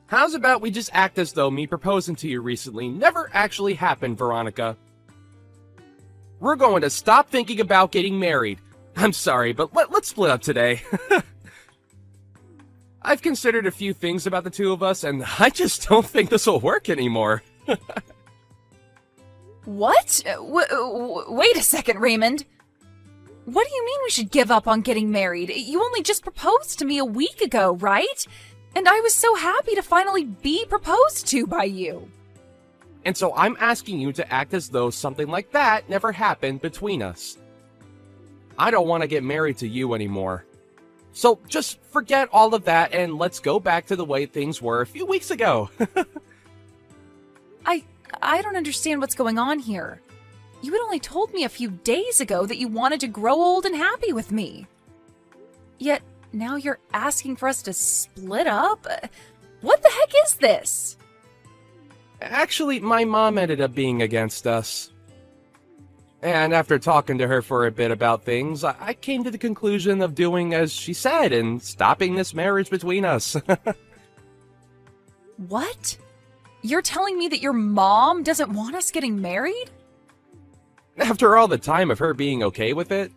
How's about we just act as though me proposing to you recently never actually happened, Veronica? We're going to stop thinking about getting married. I'm sorry, but let's split up today. I've considered a few things about the two of us, and I just don't think this will work anymore. What? Wait a second, Raymond. What do you mean we should give up on getting married? You only just proposed to me a week ago, right? And I was so happy to finally be proposed to by you. And so I'm asking you to act as though something like that never happened between us. I don't want to get married to you anymore. So just forget all of that and let's go back to the way things were a few weeks ago. I don't understand what's going on here. You had only told me a few days ago that you wanted to grow old and happy with me. Yet now you're asking for us to split up? What the heck is this? Actually, my mom ended up being against us. And after talking to her for a bit about things, I came to the conclusion of doing as she said and stopping this marriage between us. What? You're telling me that your mom doesn't want us getting married? After all the time of her being okay with it,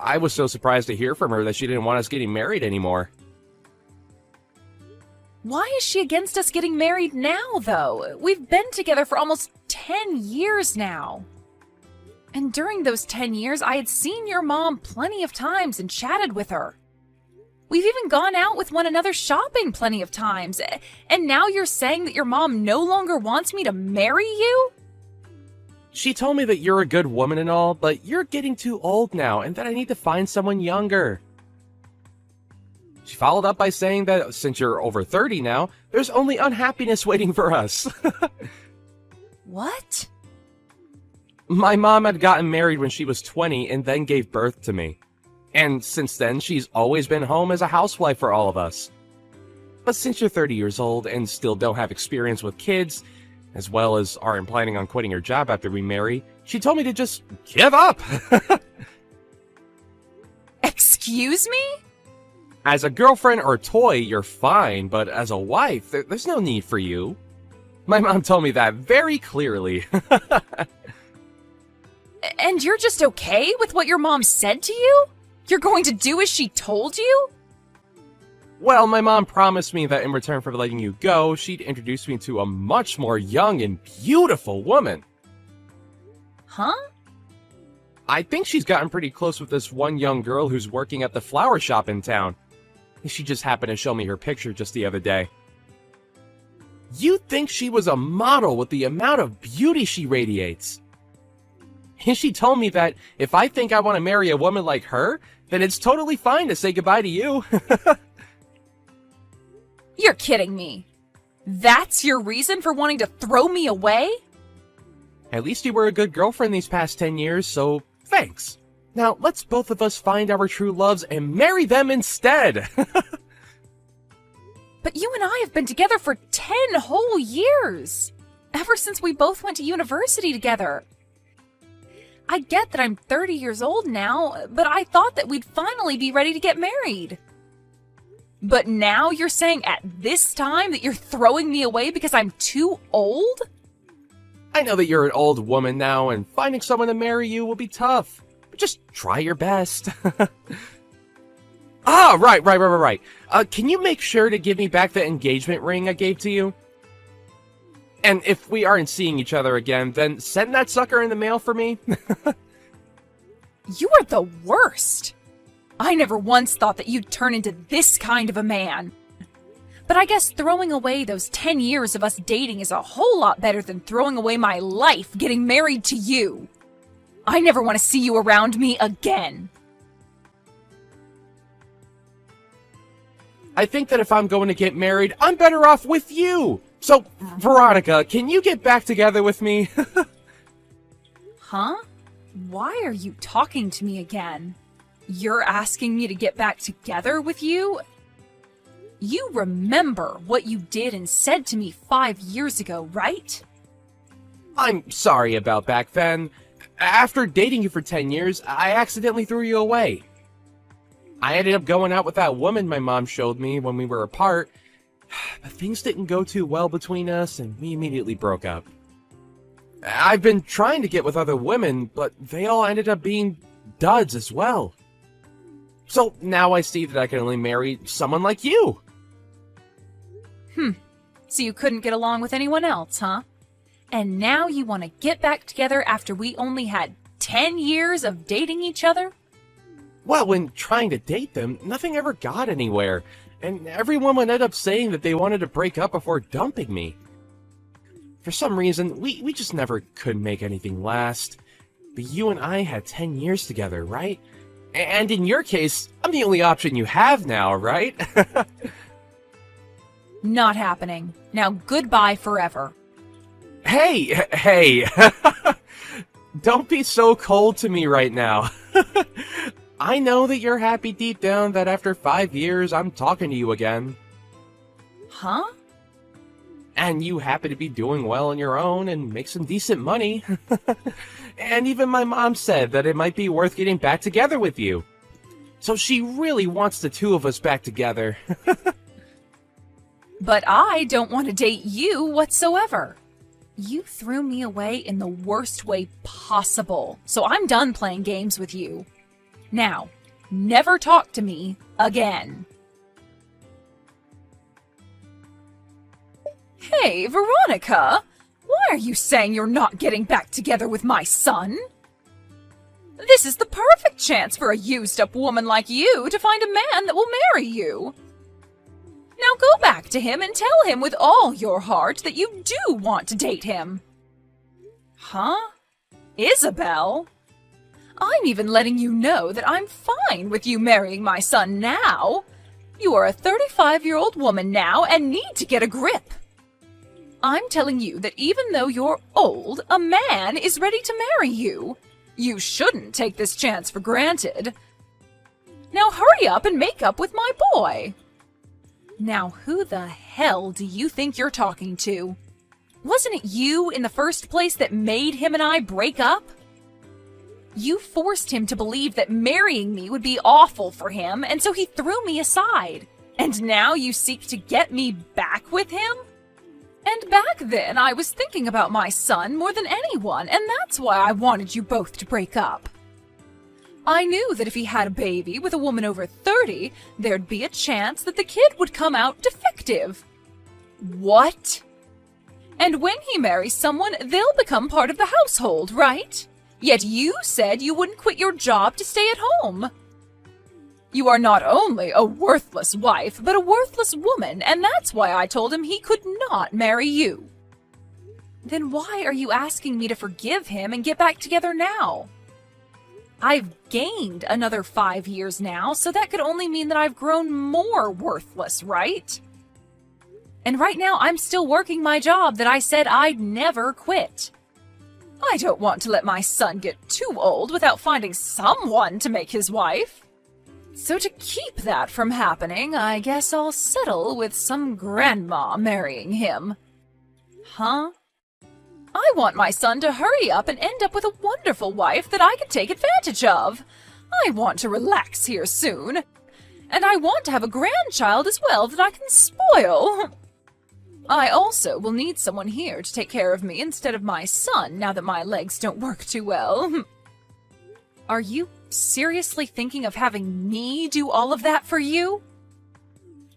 I was so surprised to hear from her that she didn't want us getting married anymore. Why is she against us getting married now, though? We've been together for almost 10 years now. And during those 10 years, I had seen your mom plenty of times and chatted with her. We've even gone out with one another shopping plenty of times. And now you're saying that your mom no longer wants me to marry you? She told me that you're a good woman and all, but you're getting too old now and that I need to find someone younger. She followed up by saying that since you're over 30 now, there's only unhappiness waiting for us. What? My mom had gotten married when she was 20 and then gave birth to me. And since then, she's always been home as a housewife for all of us. But since you're 30 years old and still don't have experience with kids, as well as aren't planning on quitting your job after we marry, she told me to just give up. Excuse me? As a girlfriend or toy, you're fine, but as a wife, there's no need for you. My mom told me that very clearly. And you're just okay with what your mom said to you? You're going to do as she told you? Well, my mom promised me that in return for letting you go, she'd introduce me to a much more young and beautiful woman. Huh? I think she's gotten pretty close with this one young girl who's working at the flower shop in town. She just happened to show me her picture just the other day. You'd think she was a model with the amount of beauty she radiates. And she told me that if I think I want to marry a woman like her, then it's totally fine to say goodbye to you. You're kidding me. That's your reason for wanting to throw me away? At least you were a good girlfriend these past 10 years, so thanks. Now, let's both of us find our true loves and marry them instead. But you and I have been together for 10 whole years. Ever since we both went to university together. I get that I'm 30 years old now, but I thought that we'd finally be ready to get married. But now you're saying at this time that you're throwing me away because I'm too old? I know that you're an old woman now, and finding someone to marry you will be tough. But just try your best. Right. Can you make sure to give me back the engagement ring I gave to you? And if we aren't seeing each other again, then send that sucker in the mail for me. You are the worst. I never once thought that you'd turn into this kind of a man. But I guess throwing away those 10 years of us dating is a whole lot better than throwing away my life getting married to you. I never want to see you around me again. I think that if I'm going to get married, I'm better off with you. So, Veronica, can you get back together with me? Huh? Why are you talking to me again? You're asking me to get back together with you? You remember what you did and said to me 5 years ago, right? I'm sorry about back then. After dating you for 10 years, I accidentally threw you away. I ended up going out with that woman my mom showed me when we were apart, But things didn't go too well between us, and we immediately broke up. I've been trying to get with other women, but they all ended up being duds as well. So now I see that I can only marry someone like you. So you couldn't get along with anyone else, huh? And now you want to get back together after we only had 10 years of dating each other? Well, when trying to date them, nothing ever got anywhere, and everyone would end up saying that they wanted to break up before dumping me. For some reason, we just never could make anything last. But you and I had 10 years together, right? And in your case, I'm the only option you have now, right? Not happening. Now goodbye forever. Hey! Don't be so cold to me right now. I know that you're happy deep down that after 5 years I'm talking to you again. Huh? And you happen to be doing well on your own and make some decent money. And even my mom said that it might be worth getting back together with you. So she really wants the two of us back together. But I don't want to date you whatsoever. You threw me away in the worst way possible, so I'm done playing games with you. Now, never talk to me again. Hey, Veronica! Why are you saying you're not getting back together with my son? This is the perfect chance for a used-up woman like you to find a man that will marry you. Now go back to him and tell him with all your heart that you do want to date him. Huh? Isabel? I'm even letting you know that I'm fine with you marrying my son now. You are a 35-year-old woman now and need to get a grip. I'm telling you that even though you're old, a man is ready to marry you. You shouldn't take this chance for granted. Now hurry up and make up with my boy. Now who the hell do you think you're talking to? Wasn't it you in the first place that made him and I break up? You forced him to believe that marrying me would be awful for him, and so he threw me aside. And now you seek to get me back with him? And back then, I was thinking about my son more than anyone, and that's why I wanted you both to break up. I knew that if he had a baby with a woman over 30, there'd be a chance that the kid would come out defective. What? And when he marries someone, they'll become part of the household, right? Yet you said you wouldn't quit your job to stay at home. You are not only a worthless wife, but a worthless woman, and that's why I told him he could not marry you. Then why are you asking me to forgive him and get back together now? I've gained another 5 years now, so that could only mean that I've grown more worthless, right? And right now I'm still working my job that I said I'd never quit. I don't want to let my son get too old without finding someone to make his wife. So to keep that from happening, I guess I'll settle with some grandma marrying him. Huh? I want my son to hurry up and end up with a wonderful wife that I can take advantage of. I want to relax here soon. And I want to have a grandchild as well that I can spoil. I also will need someone here to take care of me instead of my son now that my legs don't work too well. Are you seriously thinking of having me do all of that for you?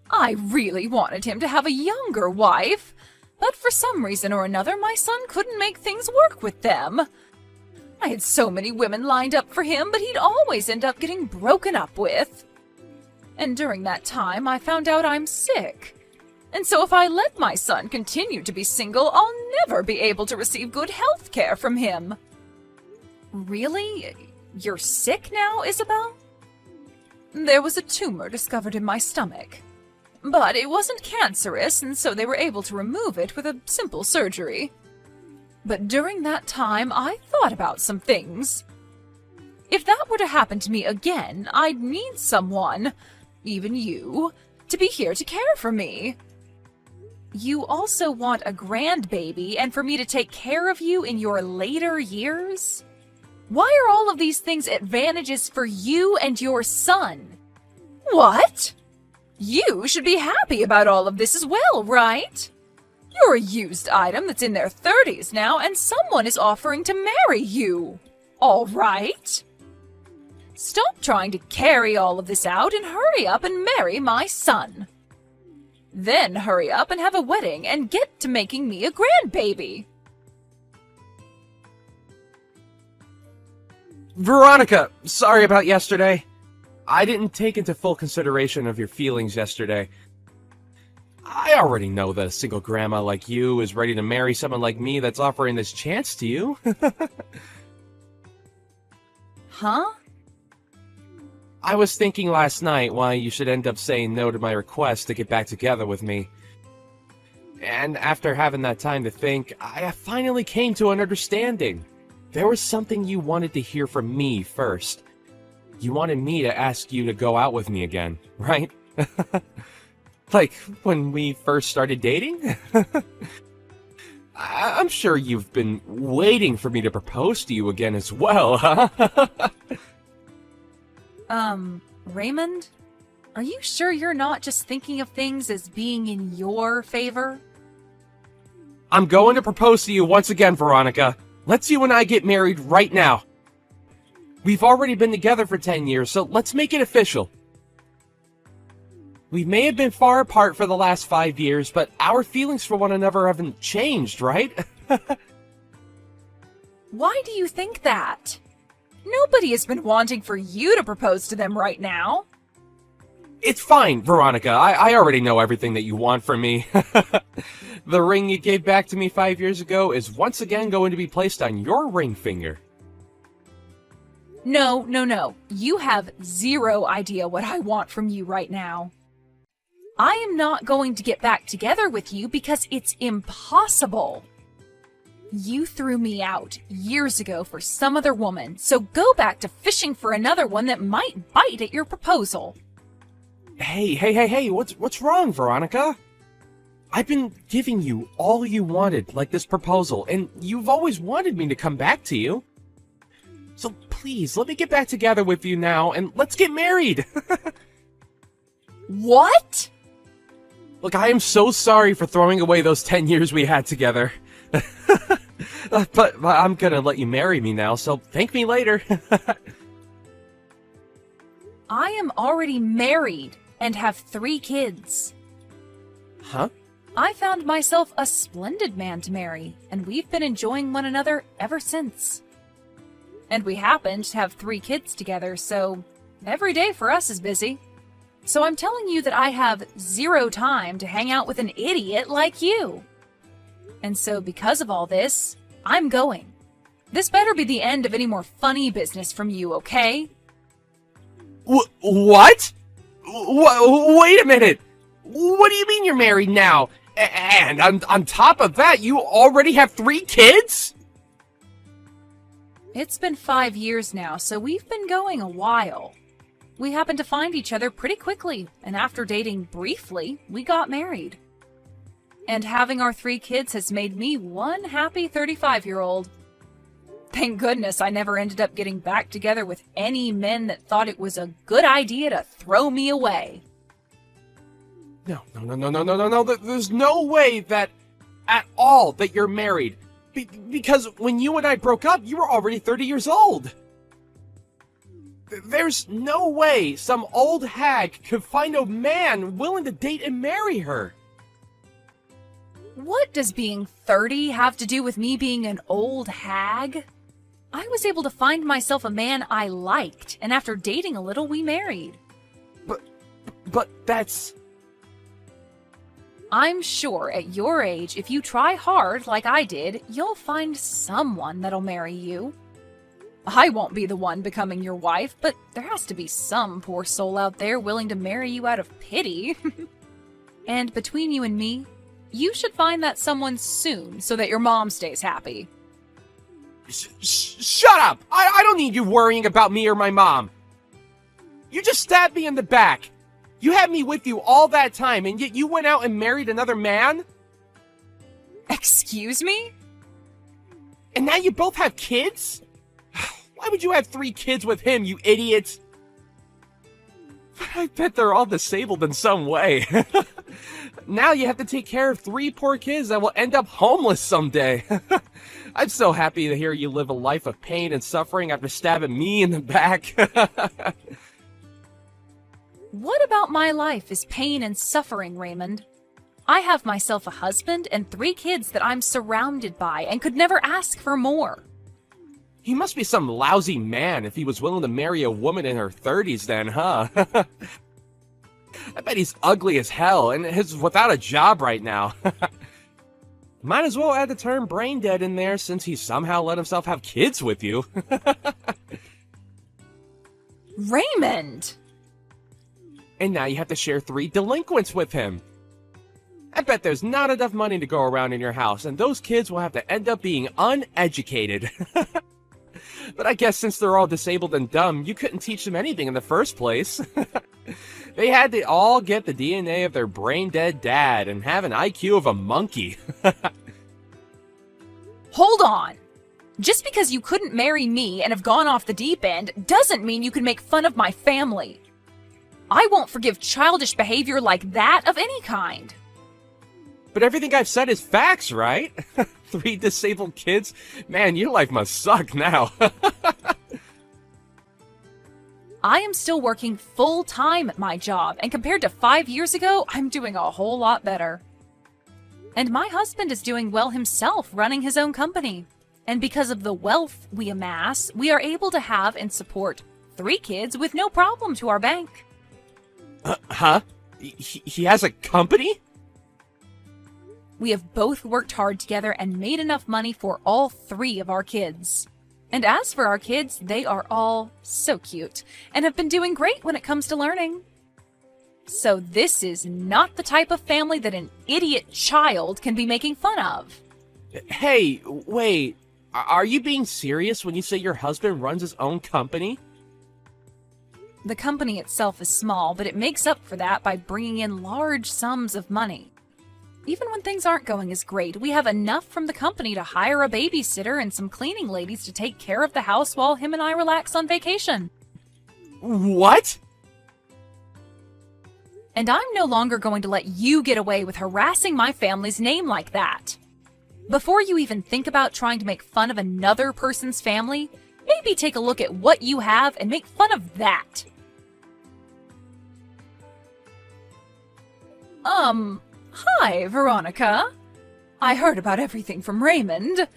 I really wanted him to have a younger wife, but for some reason or another my son couldn't make things work with them. I had so many women lined up for him, but he'd always end up getting broken up with. And during that time I found out I'm sick. And so if I let my son continue to be single, I'll never be able to receive good health care from him. Really? You're sick now, Isabel? There was a tumor discovered in my stomach. But it wasn't cancerous, and so they were able to remove it with a simple surgery. But during that time, I thought about some things. If that were to happen to me again, I'd need someone, even you, to be here to care for me. You also want a grandbaby and for me to take care of you in your later years? Why are all of these things advantages for you and your son? What? You should be happy about all of this as well, right? You're a used item that's in their 30s now, and someone is offering to marry you. All right? Stop trying to carry all of this out and hurry up and marry my son. Then hurry up and have a wedding and get to making me a grandbaby. Veronica, sorry about yesterday. I didn't take into full consideration of your feelings yesterday. I already know that a single grandma like you is ready to marry someone like me that's offering this chance to you. Huh? I was thinking last night why you should end up saying no to my request to get back together with me. And after having that time to think, I finally came to an understanding. There was something you wanted to hear from me first. You wanted me to ask you to go out with me again, right? Like when we first started dating? I'm sure you've been waiting for me to propose to you again as well, huh? Raymond? Are you sure you're not just thinking of things as being in your favor? I'm going to propose to you once again, Veronica. Let's you and I get married right now. We've already been together for 10 years, so let's make it official. We may have been far apart for the last 5 years, but our feelings for one another haven't changed, right? Why do you think that? Nobody has been wanting for you to propose to them right now. It's fine, Veronica. I already know everything that you want from me. The ring you gave back to me 5 years ago is once again going to be placed on your ring finger. No. You have zero idea what I want from you right now. I am not going to get back together with you because it's impossible. You threw me out years ago for some other woman, so go back to fishing for another one that might bite at your proposal. Hey, what's wrong, Veronica? I've been giving you all you wanted, like this proposal, and you've always wanted me to come back to you. So please, let me get back together with you now, and let's get married! What? Look, I am so sorry for throwing away those 10 years we had together. But I'm gonna let you marry me now, so thank me later. I am already married and have 3 kids. Huh? I found myself a splendid man to marry, and we've been enjoying one another ever since. And we happen to have 3 kids together, so every day for us is busy. So I'm telling you that I have 0 time to hang out with an idiot like you. And so because of all this, I'm going. This better be the end of any more funny business from you, okay? What? Wait a minute! What do you mean you're married now? And on top of that, you already have 3 kids? It's been 5 years now, so we've been going a while. We happened to find each other pretty quickly, and after dating briefly, we got married. And having our 3 kids has made me one happy 35-year-old. Thank goodness I never ended up getting back together with any men that thought it was a good idea to throw me away. No. There's no way that at all that you're married. Because when you and I broke up, you were already 30 years old. There's no way some old hag could find a man willing to date and marry her. What does being 30 have to do with me being an old hag? I was able to find myself a man I liked, and after dating a little, we married. But that's... I'm sure at your age, if you try hard like I did, you'll find someone that'll marry you. I won't be the one becoming your wife, but there has to be some poor soul out there willing to marry you out of pity. And between you and me, you should find that someone soon so that your mom stays happy. Shut up! I don't need you worrying about me or my mom. You just stabbed me in the back. You had me with you all that time, and yet you went out and married another man? Excuse me? And now you both have kids? Why would you have 3 kids with him, you idiot? I bet they're all disabled in some way. Now you have to take care of 3 poor kids that will end up homeless someday. I'm so happy to hear you live a life of pain and suffering after stabbing me in the back. What about my life is pain and suffering, Raymond? I have myself a husband and 3 kids that I'm surrounded by and could never ask for more. He must be some lousy man if he was willing to marry a woman in her 30s then, huh? I bet he's ugly as hell and is without a job right now. Might as well add the term brain dead in there since he somehow let himself have kids with you. Raymond! And now you have to share 3 delinquents with him. I bet there's not enough money to go around in your house, and those kids will have to end up being uneducated. But I guess since they're all disabled and dumb, you couldn't teach them anything in the first place. They had to all get the DNA of their brain-dead dad and have an IQ of a monkey. Hold on! Just because you couldn't marry me and have gone off the deep end doesn't mean you can make fun of my family. I won't forgive childish behavior like that of any kind. But everything I've said is facts, right? 3 disabled kids? Man, your life must suck now. I am still working full-time at my job, and compared to 5 years ago, I'm doing a whole lot better. And my husband is doing well himself, running his own company. And because of the wealth we amass, we are able to have and support 3 kids with no problem to our bank. Huh? He has a company? We have both worked hard together and made enough money for all 3 of our kids. And as for our kids, they are all so cute and have been doing great when it comes to learning. So this is not the type of family that an idiot child can be making fun of. Hey, wait. Are you being serious when you say your husband runs his own company? The company itself is small, but it makes up for that by bringing in large sums of money. Even when things aren't going as great, we have enough from the company to hire a babysitter and some cleaning ladies to take care of the house while him and I relax on vacation. What? And I'm no longer going to let you get away with harassing my family's name like that. Before you even think about trying to make fun of another person's family, maybe take a look at what you have and make fun of that. Hi, Veronica. I heard about everything from Raymond.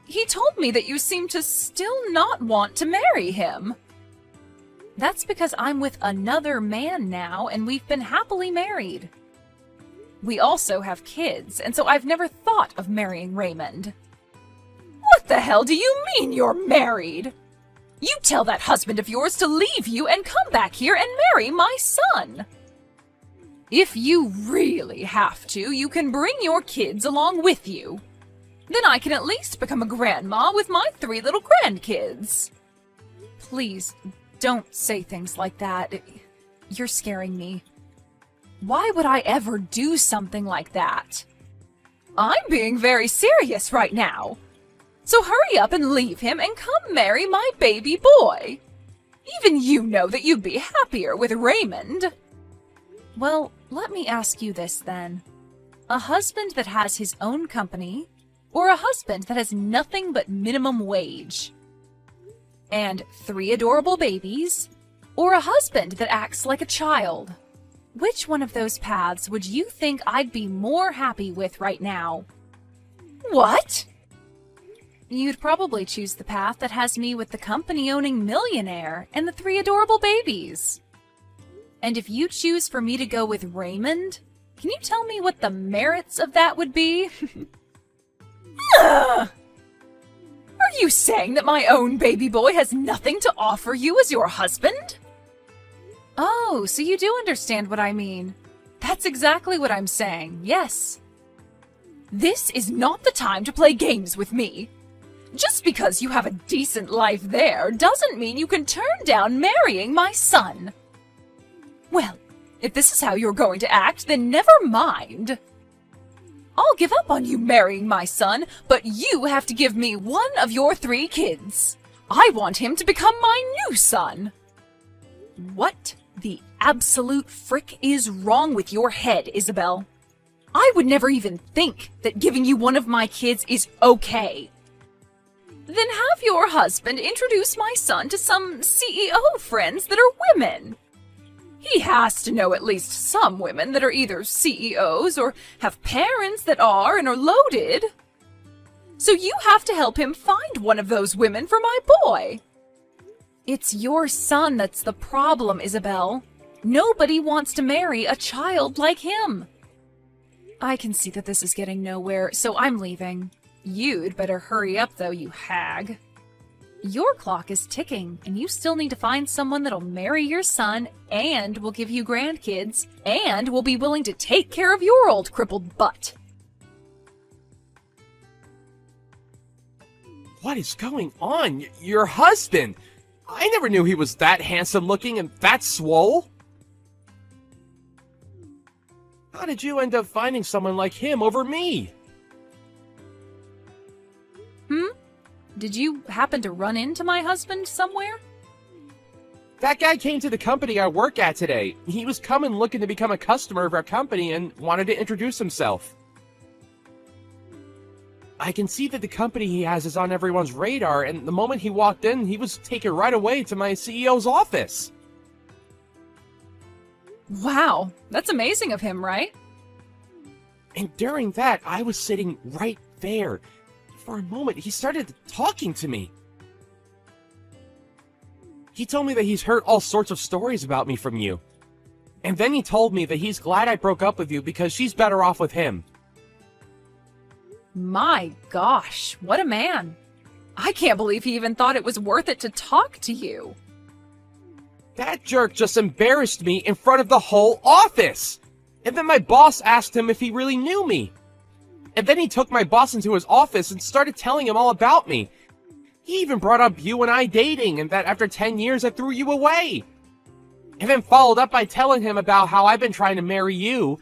He told me that you seem to still not want to marry him. That's because I'm with another man now, and we've been happily married. We also have kids, and so I've never thought of marrying Raymond. What the hell do you mean you're married? You tell that husband of yours to leave you and come back here and marry my son. If you really have to, you can bring your kids along with you. Then I can at least become a grandma with my 3 little grandkids. Please, don't say things like that. You're scaring me. Why would I ever do something like that? I'm being very serious right now. So hurry up and leave him and come marry my baby boy. Even you know that you'd be happier with Raymond. Well, let me ask you this then. A husband that has his own company, or a husband that has nothing but minimum wage? And 3 adorable babies, or a husband that acts like a child? Which one of those paths would you think I'd be more happy with right now? What? You'd probably choose the path that has me with the company-owning millionaire and the 3 adorable babies. And if you choose for me to go with Raymond, can you tell me what the merits of that would be? Ugh! Are you saying that my own baby boy has nothing to offer you as your husband? Oh, so you do understand what I mean. That's exactly what I'm saying, yes. This is not the time to play games with me. Just because you have a decent life there doesn't mean you can turn down marrying my son. Well, if this is how you're going to act, then never mind. I'll give up on you marrying my son, but you have to give me one of your 3 kids. I want him to become my new son. What? The absolute frick is wrong with your head, Isabel. I would never even think that giving you one of my kids is okay. Then have your husband introduce my son to some CEO friends that are women. He has to know at least some women that are either CEOs or have parents that are and are loaded. So you have to help him find one of those women for my boy. It's your son that's the problem, Isabel. Nobody wants to marry a child like him. I can see that this is getting nowhere, so I'm leaving. You'd better hurry up, though, you hag. Your clock is ticking, and you still need to find someone that'll marry your son and will give you grandkids and will be willing to take care of your old crippled butt. What is going on? Your husband! I never knew he was that handsome looking and that swole. How did you end up finding someone like him over me? Did you happen to run into my husband somewhere? That guy came to the company I work at today. He was coming looking to become a customer of our company and wanted to introduce himself. I can see that the company he has is on everyone's radar, and the moment he walked in, he was taken right away to my CEO's office. Wow, that's amazing of him, right? And during that, I was sitting right there. For a moment, he started talking to me. He told me that he's heard all sorts of stories about me from you. And then he told me that he's glad I broke up with you because she's better off with him. My gosh, what a man. I can't believe he even thought it was worth it to talk to you. That jerk just embarrassed me in front of the whole office. And then my boss asked him if he really knew me. And then he took my boss into his office and started telling him all about me. He even brought up you and I dating and that after 10 years I threw you away. And then followed up by telling him about how I've been trying to marry you.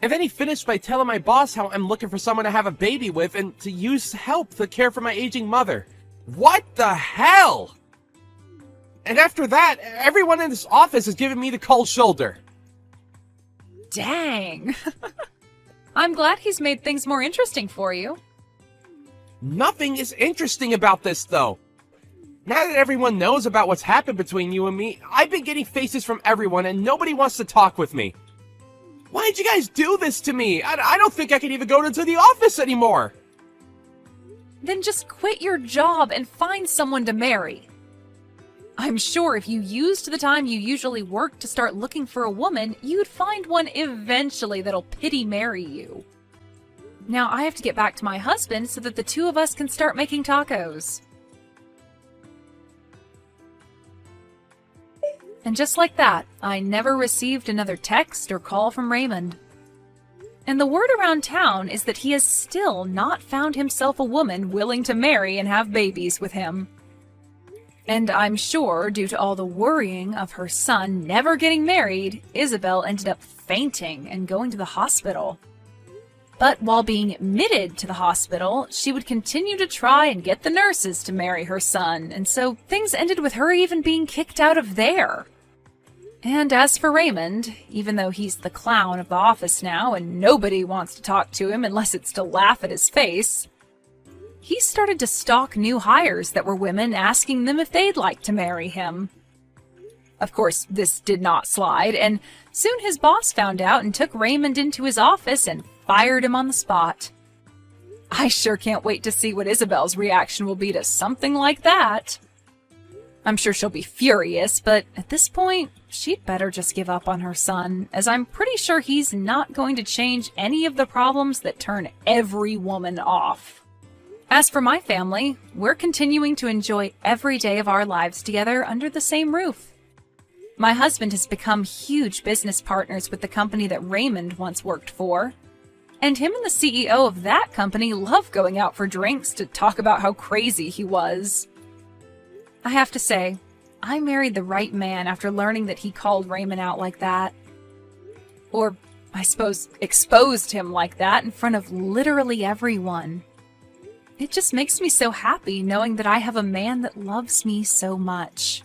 And then he finished by telling my boss how I'm looking for someone to have a baby with and to use help to care for my aging mother. What the hell? And after that, everyone in this office is giving me the cold shoulder. Dang. I'm glad he's made things more interesting for you. Nothing is interesting about this, though. Now that everyone knows about what's happened between you and me, I've been getting faces from everyone and nobody wants to talk with me. Why did you guys do this to me? I don't think I can even go into the office anymore. Then just quit your job and find someone to marry. I'm sure if you used the time you usually work to start looking for a woman, you'd find one eventually that'll pity marry you. Now I have to get back to my husband so that the two of us can start making tacos. And just like that, I never received another text or call from Raymond. And the word around town is that he has still not found himself a woman willing to marry and have babies with him. And I'm sure, due to all the worrying of her son never getting married, Isabel ended up fainting and going to the hospital. But while being admitted to the hospital, she would continue to try and get the nurses to marry her son, and so things ended with her even being kicked out of there. And as for Raymond, even though he's the clown of the office now and nobody wants to talk to him unless it's to laugh at his face, he started to stalk new hires that were women, asking them if they'd like to marry him. Of course, this did not slide, and soon his boss found out and took Raymond into his office and fired him on the spot. I sure can't wait to see what Isabel's reaction will be to something like that. I'm sure she'll be furious, but at this point, she'd better just give up on her son, as I'm pretty sure he's not going to change any of the problems that turn every woman off. As for my family, we're continuing to enjoy every day of our lives together under the same roof. My husband has become huge business partners with the company that Raymond once worked for, and him and the CEO of that company love going out for drinks to talk about how crazy he was. I have to say, I married the right man after learning that he called Raymond out like that. Or, I suppose, exposed him like that in front of literally everyone. It just makes me so happy knowing that I have a man that loves me so much.